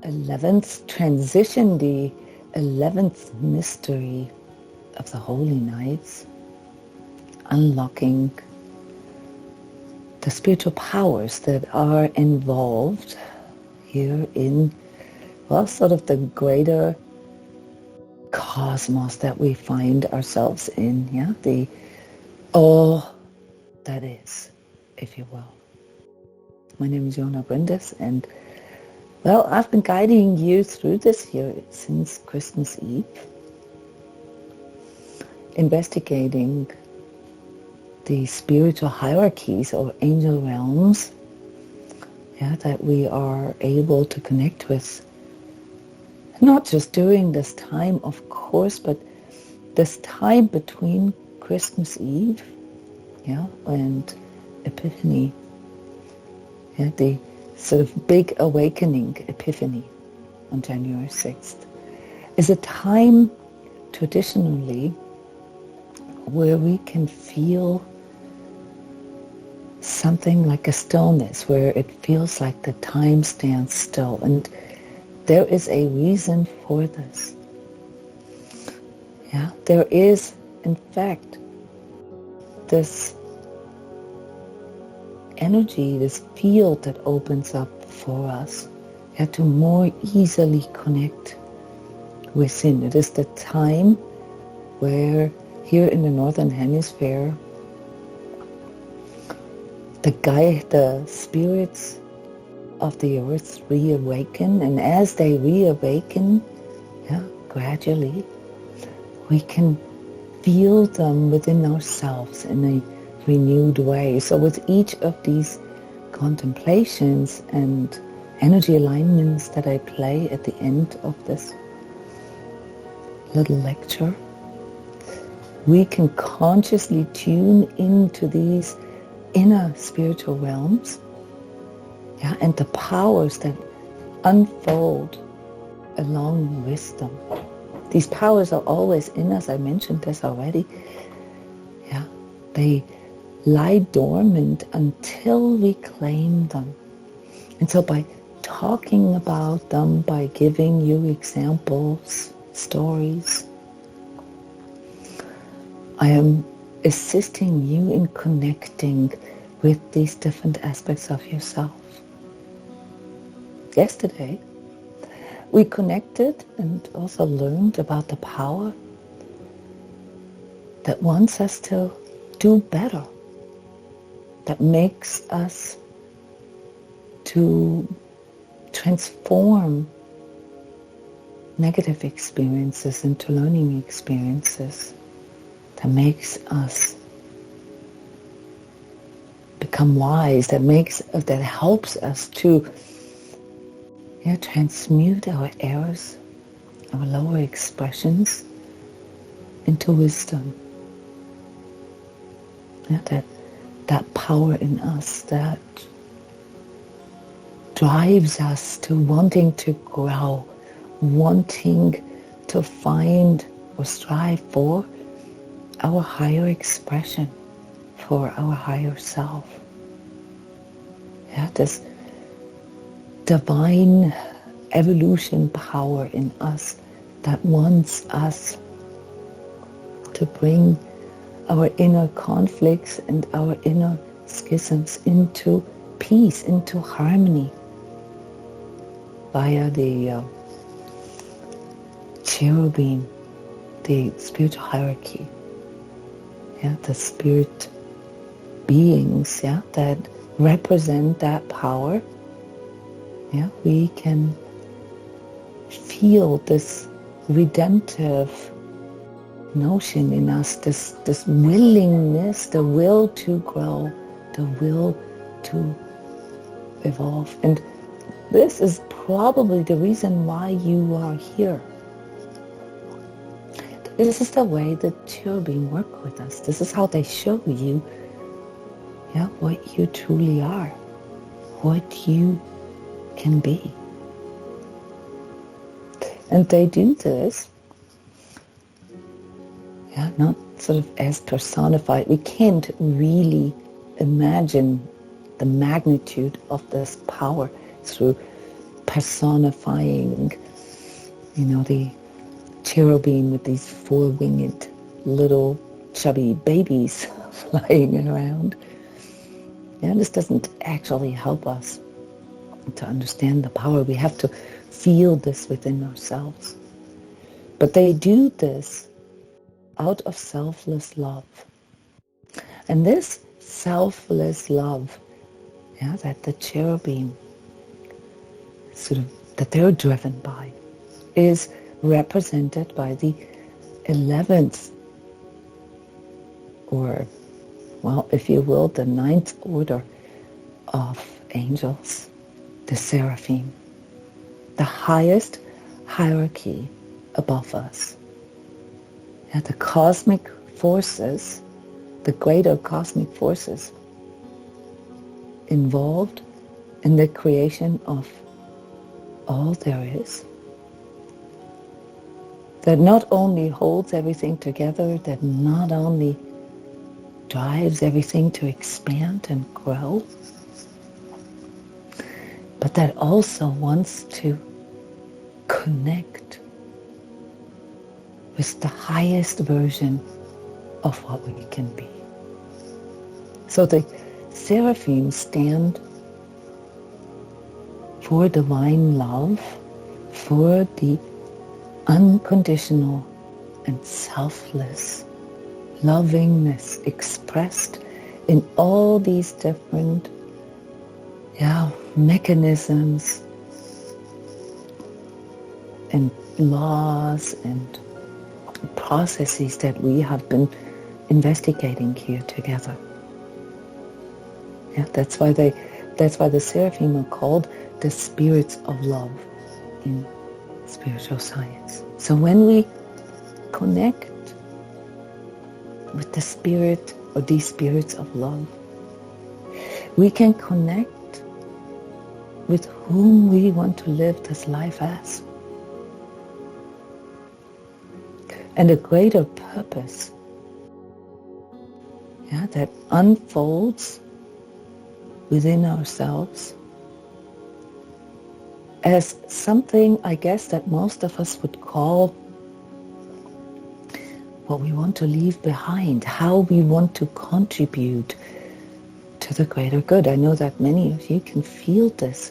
11th transition, the 11th mystery of the Holy Nights, unlocking the spiritual powers that are involved here in, well, sort of the greater cosmos that we find ourselves in, yeah, the all that is, if you will. My name is Jona Bryndis, and well, I've been guiding you through this year since Christmas Eve, investigating the spiritual hierarchies or angel realms, yeah, that we are able to connect with. Not just during this time, of course, but this time between Christmas Eve, yeah, and Epiphany, yeah, the sort of big awakening Epiphany on January 6th, is a time traditionally where we can feel something like a stillness, where it feels like the time stands still. And there is a reason for this. Yeah, there is, in fact, this energy, this field that opens up for us, yeah, to more easily connect within. It is the time where here in the Northern Hemisphere, the spirits of the earth reawaken, and as they reawaken, yeah, gradually, we can feel them within ourselves in a renewed way. So with each of these contemplations and energy alignments that I play at the end of this little lecture, we can consciously tune into these inner spiritual realms, yeah, and the powers that unfold along with them. These powers are always in us. I mentioned this already. Yeah, they lie dormant until we claim them. And so by talking about them, by giving you examples, stories, I am assisting you in connecting with these different aspects of yourself. Yesterday, we connected and also learned about the power that wants us to do better, that makes us to transform negative experiences into learning experiences, that makes us become wise, that helps us to transmute our errors, our lower expressions into wisdom. Yeah, that power in us that drives us to wanting to grow, wanting to find or strive for our higher expression, for our higher self. Yeah, this divine evolution power in us that wants us to bring our inner conflicts and our inner schisms into peace, into harmony via the cherubim, the spiritual hierarchy. Yeah, the spirit beings, yeah, that represent that power. Yeah, we can feel this redemptive notion in us, this willingness, the will to grow, the will to evolve. And this is probably the reason why you are here. This is the way the cherubim work with us. This is how they show you, yeah, what you truly are, what you can be. And they do this, yeah, not sort of as personified. We can't really imagine the magnitude of this power through personifying, the cherubim with these four-winged little chubby babies flying around. This doesn't actually help us to understand the power. We have to feel this within ourselves. But they do this out of selfless love. And this selfless love, that the cherubim that they're driven by, is represented by the 11th, or, if you will, the 9th order of angels, the Seraphim, the highest hierarchy above us. The cosmic forces, the greater cosmic forces involved in the creation of all there is, that not only holds everything together, that not only drives everything to expand and grow, but that also wants to connect with the highest version of what we can be. So the Seraphim stand for divine love, for the unconditional and selfless lovingness expressed in all these different mechanisms and laws and processes that we have been investigating here together. That's why the Seraphim are called the spirits of love in spiritual science. So when we connect with the spirit or these spirits of love, we can connect with whom we want to live this life as. And a greater purpose that unfolds within ourselves as something, I guess, that most of us would call what we want to leave behind, how we want to contribute to the greater good. I know that many of you can feel this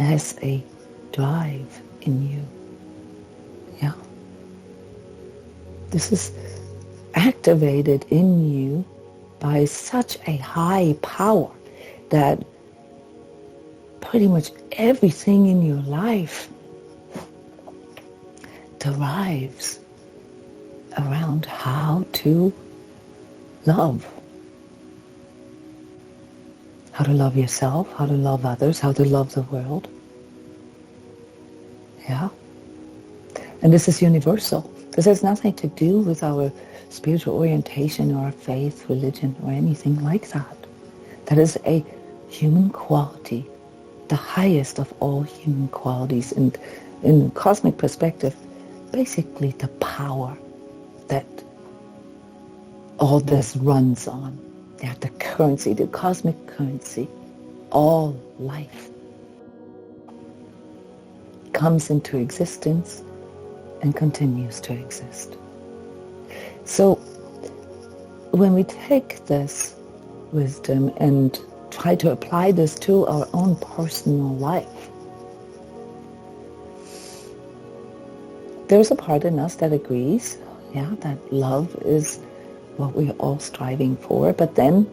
as a drive in you. This is activated in you by such a high power that pretty much everything in your life derives around how to love. How to love yourself, how to love others, how to love the world. And this is universal. This has nothing to do with our spiritual orientation or our faith, religion, or anything like that. That is a human quality, the highest of all human qualities, and in cosmic perspective, basically the power that all this runs on. The currency, the cosmic currency, all life comes into existence and continues to exist. So when we take this wisdom and try to apply this to our own personal life, there's a part in us that agrees, that love is what we're all striving for, but then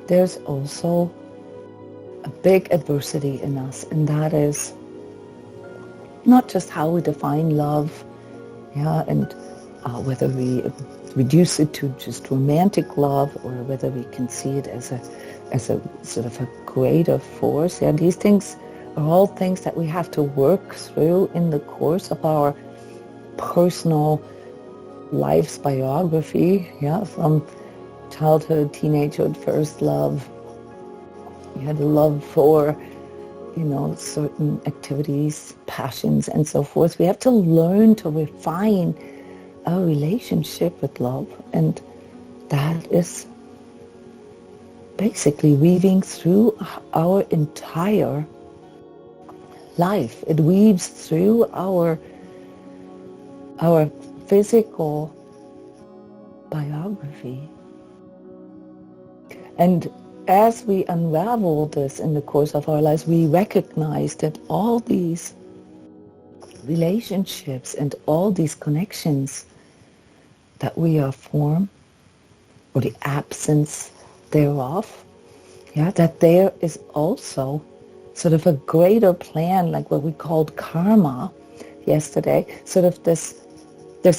there's also a big adversity in us, and that is not just how we define love, and whether we reduce it to just romantic love or whether we can see it as a sort of a greater force. These things are all things that we have to work through in the course of our personal life's biography, from childhood, teenagehood, first love, the love for, certain activities, passions, and so forth. We have to learn to refine our relationship with love, and that is basically weaving through our entire life. It weaves through our physical biography. And as we unravel this in the course of our lives, we recognize that all these relationships and all these connections that we are formed, or the absence thereof, that there is also sort of a greater plan, like what we called karma yesterday, sort of this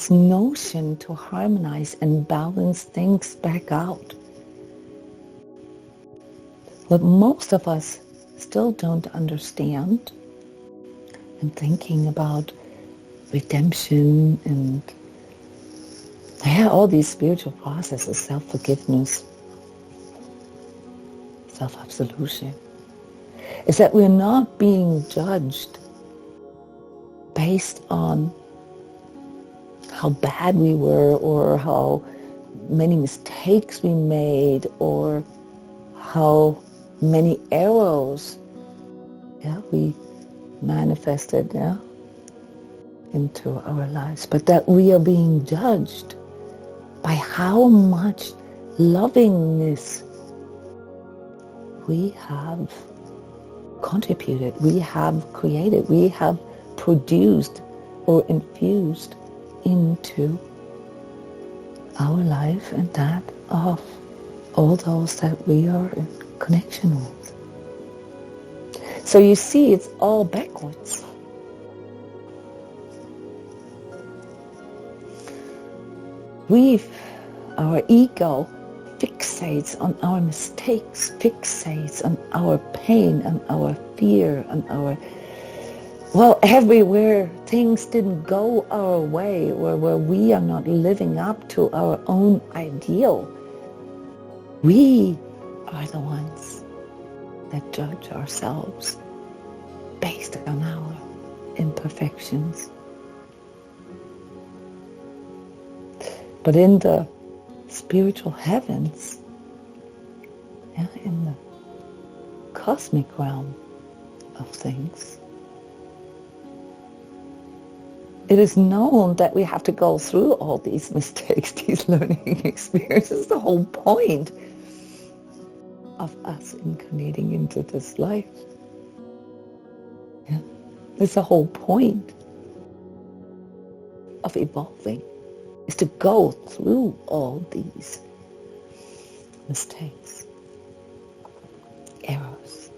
notion to harmonize and balance things back out. What most of us still don't understand, and thinking about redemption and all these spiritual processes, self-forgiveness, self-absolution, is that we're not being judged based on how bad we were, or how many mistakes we made, or how many arrows we manifested into our lives, but that we are being judged by how much lovingness we have contributed, we have created, we have produced or infused into our life and that of all those that we are in connection with. So you see, it's all backwards. Our ego fixates on our mistakes, fixates on our pain, on our fear, on our, everywhere things didn't go our way, or where we are not living up to our own ideal. We are the ones that judge ourselves based on our imperfections. But in the spiritual heavens, in the cosmic realm of things, it is known that we have to go through all these mistakes, these learning experiences. The whole point of us incarnating into this life. It's the whole point of evolving, is to go through all these mistakes, errors,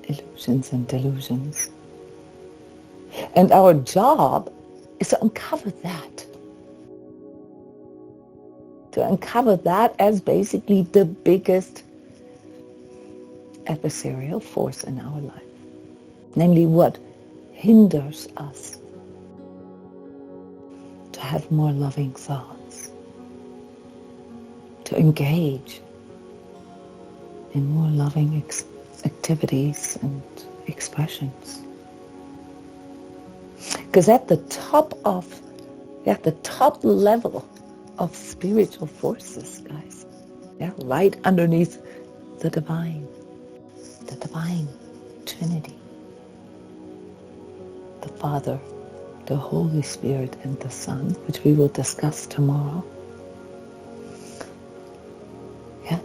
illusions and delusions. And our job is to uncover that. To uncover that as basically the biggest adversarial force in our life. Namely, what hinders us to have more loving thoughts, to engage in more loving activities and expressions. Because at the top level of spiritual forces, guys, right underneath the divine Trinity, the Father, the Holy Spirit, and the Son, which we will discuss tomorrow.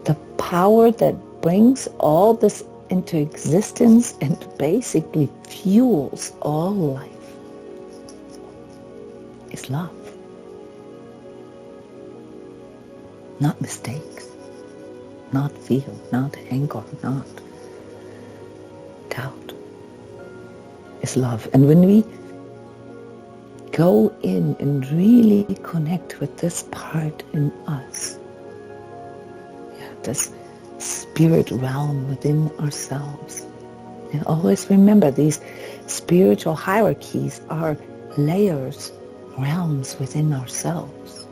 The power that brings all this into existence and basically fuels all life is love. Not mistakes, not fear, not anger, not doubt. It's love. And when we go in and really connect with this part in us, this spirit realm within ourselves, and always remember, these spiritual hierarchies are layers, realms within ourselves.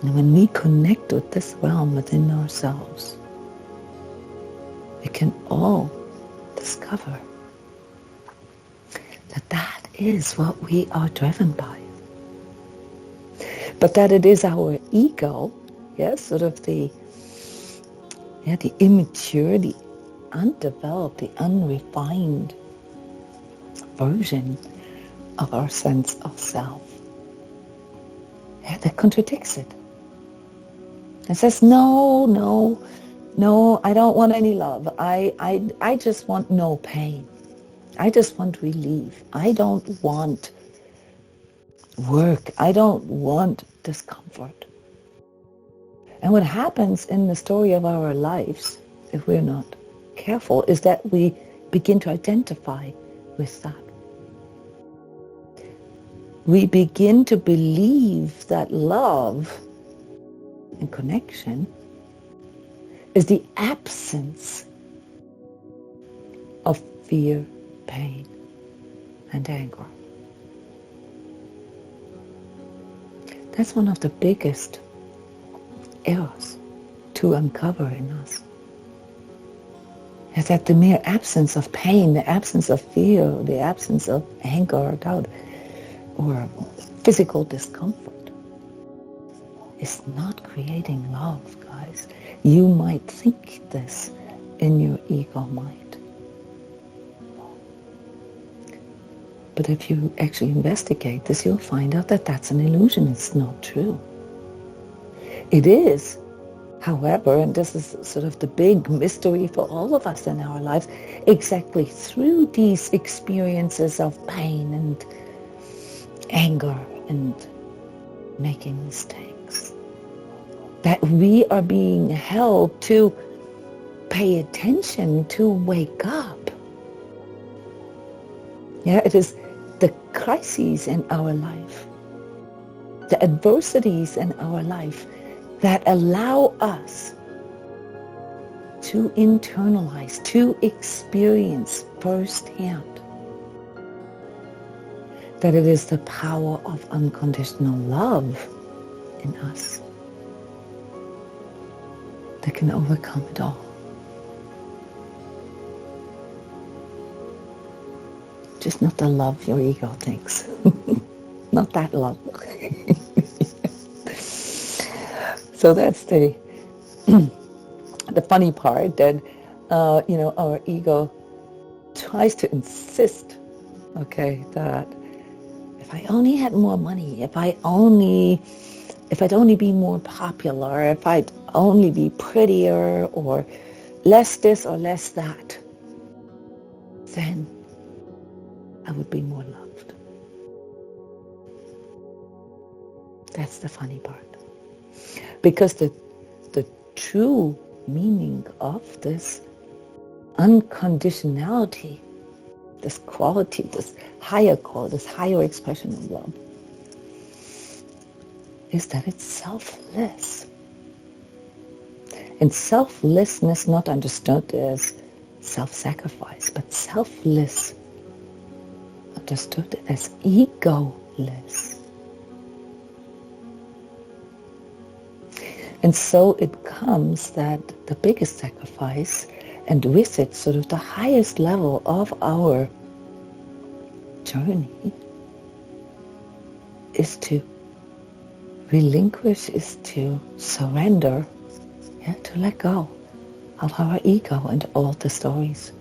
And when we connect with this realm within ourselves, we can all discover that that is what we are driven by. But that it is our ego, sort of the immature, the undeveloped, the unrefined version of our sense of self. Yeah, that contradicts it. It says, no, no, no, I don't want any love. I just want no pain. I just want relief. I don't want work. I don't want discomfort. And what happens in the story of our lives, if we're not careful, is that we begin to identify with that. We begin to believe that love and connection is the absence of fear, pain, and anger. That's one of the biggest errors to uncover in us. Is that the mere absence of pain, the absence of fear, the absence of anger or doubt, or physical discomfort is not creating love, guys. You might think this in your ego mind. But if you actually investigate this, you'll find out that that's an illusion. It's not true. It is, however, and this is sort of the big mystery for all of us in our lives, exactly through these experiences of pain and anger and making mistakes, that we are being held to pay attention, to wake up. Yeah, it is the crises in our life, the adversities in our life that allow us to internalize, to experience firsthand that it is the power of unconditional love in us that can overcome it all. Just not the love your ego thinks. Not that love. So that's the funny part, that our ego tries to insist, that if I only had more money, if I'd only be more popular, if I'd only be prettier or less this or less that, then I would be more loved. That's the funny part. Because the true meaning of this unconditionality, this quality, this higher core, this higher expression of love, is that it's selfless. And selflessness, not understood as self-sacrifice, but selfless, understood as egoless. And so it comes that the biggest sacrifice, and with it sort of the highest level of our journey, is to relinquish, is to surrender, to let go of our ego and all the stories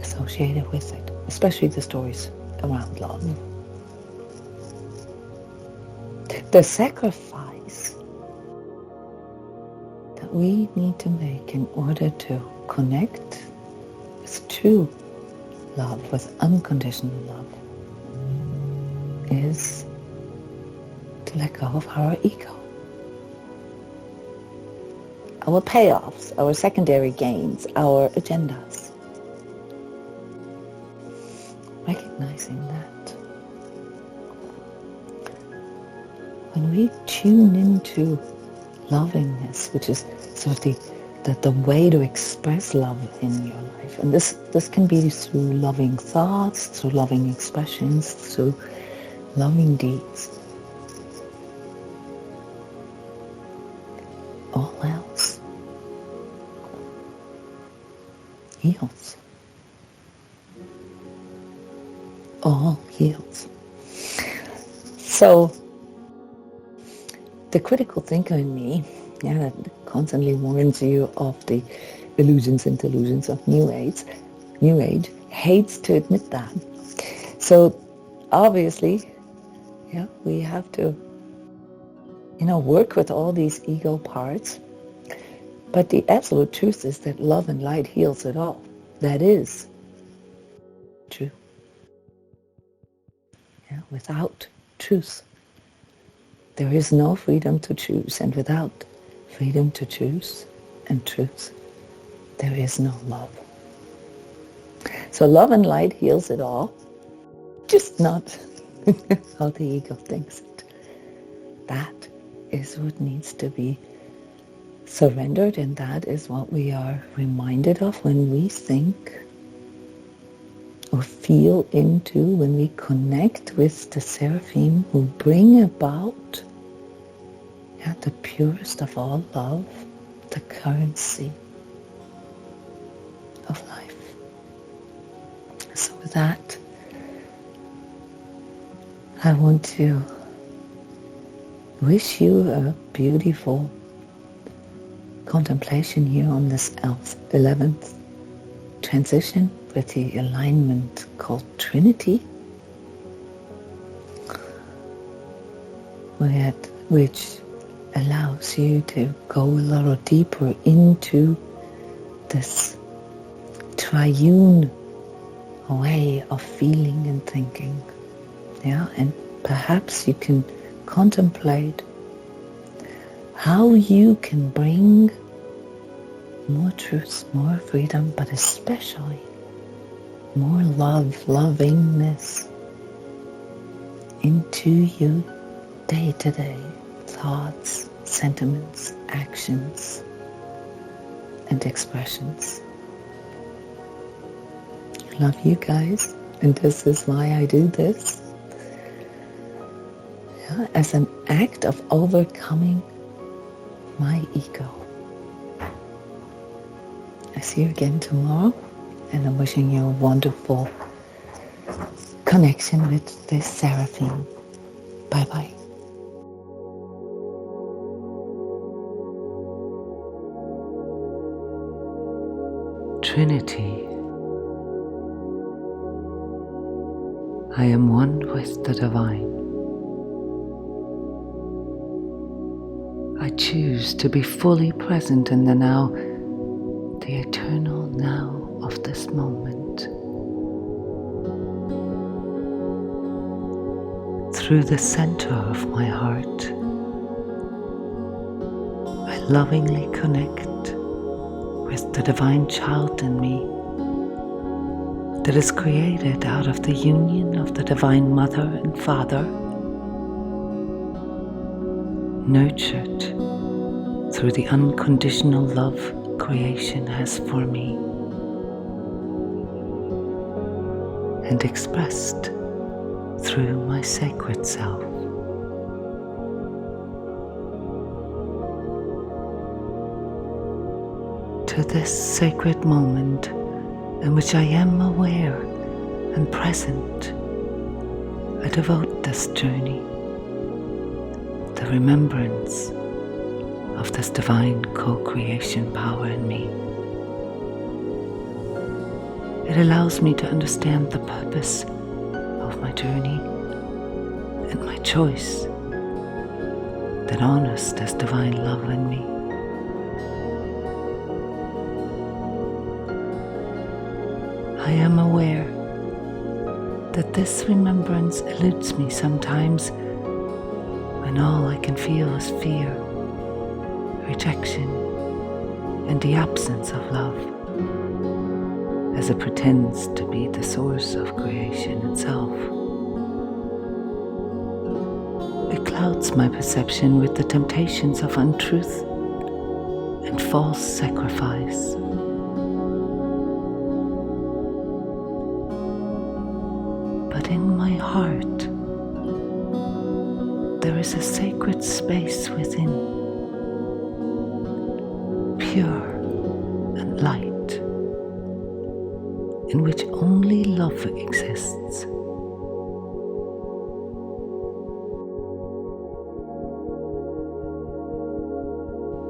associated with it, especially the stories around love. The sacrifice that we need to make in order to connect with true love, with unconditional love, is to let go of our ego. Our payoffs, our secondary gains, our agendas. Recognizing that when we tune into lovingness, which is sort of the way to express love in your life, and this can be through loving thoughts, through loving expressions, through loving deeds. All else heals. All heals. So the critical thinker in me, that constantly warns you of the illusions and delusions of New Age, hates to admit that. So obviously, we have to, work with all these ego parts. But the absolute truth is that love and light heals it all. That is true. Without truth, there is no freedom to choose. And without freedom to choose and truth, there is no love. So love and light heals it all, just not how the ego thinks it. That is what needs to be surrendered, and that is what we are reminded of when we think or feel into, when we connect with the Seraphim who bring about the purest of all love, the currency of life. So with that, I want to wish you a beautiful contemplation here on this 11th transition with the alignment called Trinity, which allows you to go a little deeper into this triune way of feeling and thinking. And perhaps you can contemplate how you can bring more truth, more freedom, but especially more love, lovingness into your day-to-day thoughts, sentiments, actions, and expressions. I love you guys, and this is why I do this. As an act of overcoming my ego. I see you again tomorrow, and I'm wishing you a wonderful connection with the Seraphim. Bye-bye. Trinity. I am one with the divine. I choose to be fully present in the now, the eternal now of this moment. Through the center of my heart, I lovingly connect with the divine child in me that is created out of the union of the divine mother and father, nurtured through the unconditional love creation has for me, and expressed through my sacred self. To this sacred moment in which I am aware and present, I devote this journey, the remembrance of this divine co-creation power in me. It allows me to understand the purpose of my journey and my choice that honors this divine love in me. I am aware that this remembrance eludes me sometimes when all I can feel is fear, rejection, and the absence of love, as it pretends to be the source of creation itself. It clouds my perception with the temptations of untruth and false sacrifice. But in my heart, there is a sacred space within, pure and light, in which only love exists.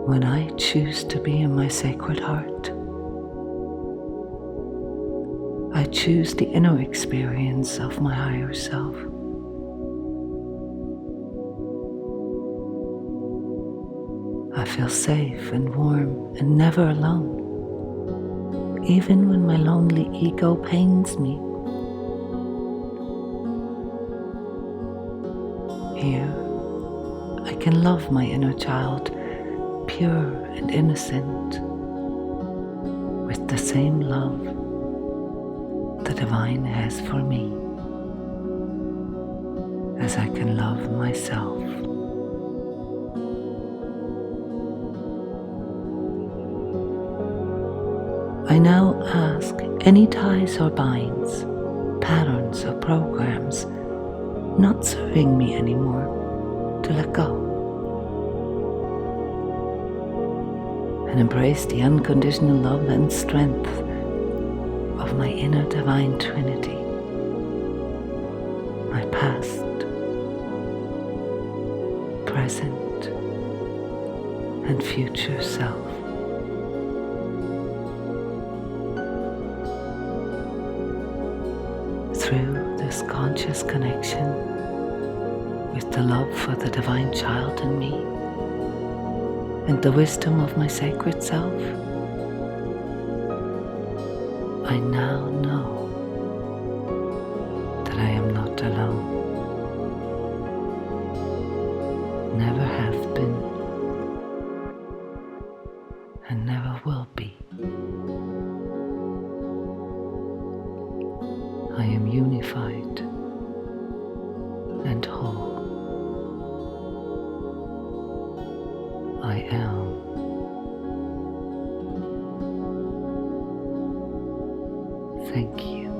When I choose to be in my sacred heart, I choose the inner experience of my higher self. I feel safe and warm and never alone, even when my lonely ego pains me. Here, I can love my inner child, pure and innocent, with the same love the Divine has for me, as I can love myself. I now ask any ties or binds, patterns or programs not serving me anymore to let go and embrace the unconditional love and strength of my inner divine Trinity, my past, present, and future self. Through this conscious connection with the love for the divine child in me and the wisdom of my sacred self, I now know that I am not alone, never have been, and never will be. I am unified and whole. I am. Thank you.